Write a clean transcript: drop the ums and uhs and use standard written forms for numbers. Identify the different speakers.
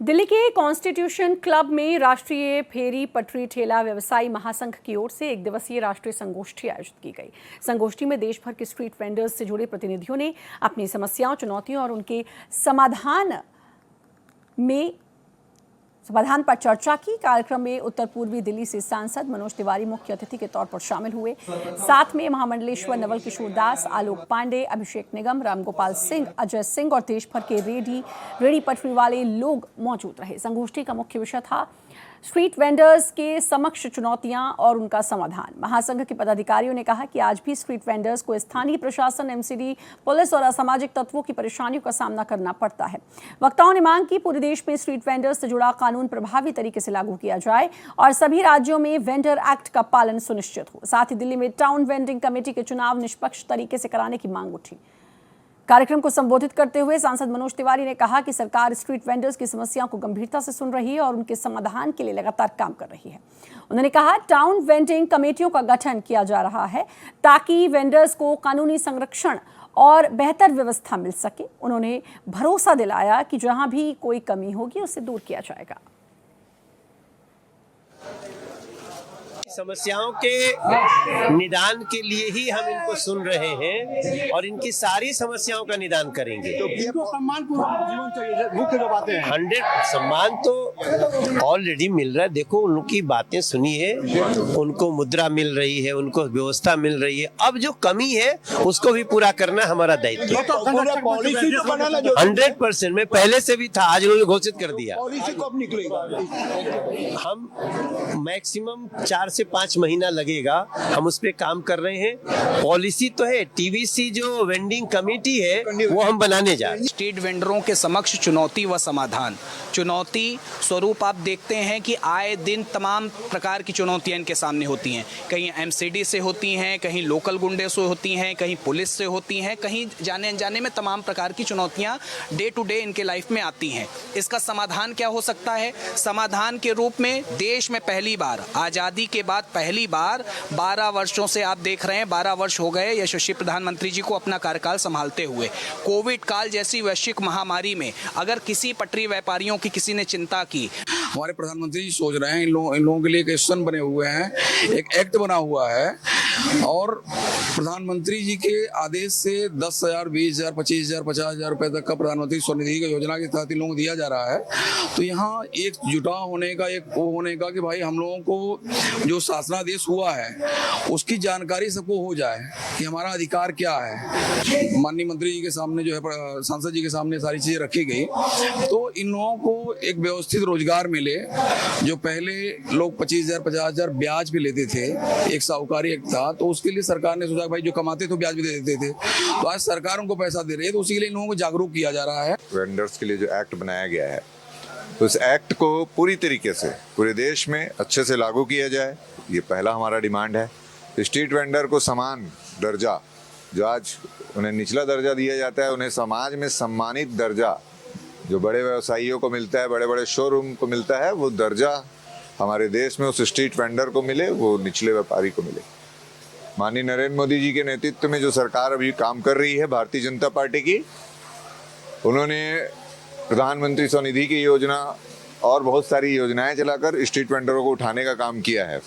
Speaker 1: दिल्ली के constitution club में राष्ट्रीय फेरी पटरी ठेला व्यवसायी महासंघ की ओर से एक दिवसीय राष्ट्रीय संगोष्ठी आयोजित की गई। संगोष्ठी में देश भर के स्ट्रीट वेंडर्स से जुड़े प्रतिनिधियों ने अपनी समस्याओं, चुनौतियों और उनके समाधान पर चर्चा की। कार्यक्रम में उत्तर पूर्वी दिल्ली से सांसद मनोज तिवारी मुख्य अतिथि के तौर पर शामिल हुए। साथ में महामंडलेश्वर नवल किशोर दास, आलोक पांडे, अभिषेक निगम, रामगोपाल सिंह, अजय सिंह और देश भर के रेडी पटरी वाले लोग मौजूद रहे। संगोष्ठी का मुख्य विषय था स्ट्रीट वेंडर्स के समक्ष चुनौतियां और उनका समाधान। महासंघ के पदाधिकारियों ने कहा कि आज भी स्ट्रीट वेंडर्स को स्थानीय प्रशासन, एमसीडी, पुलिस और असामाजिक तत्वों की परेशानियों का सामना करना पड़ता है। वक्ताओं ने मांग की पूरे देश में स्ट्रीट वेंडर्स से जुड़ा कानून प्रभावी तरीके से लागू किया जाए और सभी राज्यों में वेंडर एक्ट का पालन सुनिश्चित हो। साथ ही दिल्ली में टाउन वेंडिंग कमेटी के चुनाव निष्पक्ष तरीके से कराने की मांग उठी। कार्यक्रम को संबोधित करते हुए सांसद मनोज तिवारी ने कहा कि सरकार स्ट्रीट वेंडर्स की समस्याओं को गंभीरता से सुन रही है और उनके समाधान के लिए लगातार काम कर रही है। उन्होंने कहा टाउन वेंडिंग कमेटियों का गठन किया जा रहा है ताकि वेंडर्स को कानूनी संरक्षण और बेहतर व्यवस्था मिल सके। उन्होंने भरोसा दिलाया कि जहां भी कोई कमी होगी उसे दूर किया जाएगा।
Speaker 2: समस्याओं के निदान के लिए ही हम इनको सुन रहे हैं और इनकी सारी समस्याओं का निदान करेंगे। तो
Speaker 3: इनको सम्मानपूर्वक जीवन चाहिए, मुख्य जो बातें हैं
Speaker 2: 100 सम्मान तो ऑलरेडी मिल रहा है। देखो उनकी बातें सुनिए, उनको मुद्रा मिल रही है, उनको व्यवस्था मिल रही है। अब जो कमी है उसको भी पूरा करना हमारा दायित्व है। 100% में पहले से भी था, आज उन्होंने घोषित कर दिया।
Speaker 3: पॉलिसी कब निकलेगा?
Speaker 2: हम मैक्सिमम 4 से 5 महीना लगेगा, हम उस पे काम कर रहे हैं। पॉलिसी तो है, टीवीसी जो वेंडिंग कमेटी है वो हम बनाने जा रहे हैं।
Speaker 4: स्ट्रीट वेंडरों के समक्ष चुनौती व समाधान। चुनौती स्वरूप आप देखते हैं कि आए दिन तमाम प्रकार की चुनौतियां इनके सामने होती हैं। कहीं एमसीडी से होती हैं, कहीं लोकल गुंडे से होती हैं, कहीं पुलिस से होती हैं, कहीं जाने अनजाने में तमाम प्रकार की चुनौतियां डे टू डे इनके लाइफ में आती हैं। इसका समाधान क्या हो सकता है? समाधान के रूप में देश में पहली बार, आज़ादी के बाद पहली बार 12 वर्षों से आप देख रहे हैं, 12 वर्ष हो गए यशस्वी प्रधानमंत्री जी को अपना कार्यकाल संभालते हुए। कोविड काल जैसी वैश्विक महामारी में अगर किसी पटरी व्यापारियों की किसी ने चिंता की,
Speaker 5: हमारे प्रधानमंत्री जी सोच रहे हैं इन लोगों के लिए एक एक्शन बने हुए हैं, एक एक्ट बना हुआ है और प्रधानमंत्री जी के आदेश से 10,000, 20,000, 25,000, 50,000 रुपए तक का प्रधानमंत्री स्वनिधि की योजना के तहत इन लोगों को दिया जा रहा है। तो यहाँ एक जुटा होने का, एक वो होने का कि भाई हम लोगों को जो शासनादेश हुआ है उसकी जानकारी सबको हो जाए कि हमारा अधिकार क्या है। माननीय मंत्री जी के सामने जो है, सांसद जी के सामने सारी चीजें रखी गई तो इन लोगों को एक व्यवस्थित रोजगार मिले। जो पहले लोग 25,000, 50,000 ब्याज पे लेते थे, एक साहूकारी एक था, तो उसके लिए सरकार ने सोचा भाई जो कमाते तो ब्याज भी दे देते थे, तो आज सरकार उनको पैसा दे रही है, तो उसी के लिए इन लोगों को जागरूक किया जा रहा है।
Speaker 6: वेंडर्स के लिए जो एक्ट बनाया गया है उस एक्ट को पूरी तरीके से पूरे देश में अच्छे से लागू किया जाए, ये पहला हमारा डिमांड है। स्ट्रीट वेंडर को समान दर्जा, जो आज उन्हें निचला दर्जा दिया जाता है, उन्हें समाज में सम्मानित दर्जा जो बड़े व्यवसायियों को मिलता है, बड़े बड़े शोरूम को मिलता है, वो दर्जा हमारे देश में उस स्ट्रीट वेंडर को मिले, वो निचले व्यापारी को मिले। माननीय नरेंद्र मोदी जी के नेतृत्व में जो सरकार अभी काम कर रही है भारतीय जनता पार्टी की, उन्होंने प्रधानमंत्री स्वनिधि की योजना और बहुत सारी योजनाएं चलाकर स्ट्रीट वेंडरों को उठाने का काम किया है।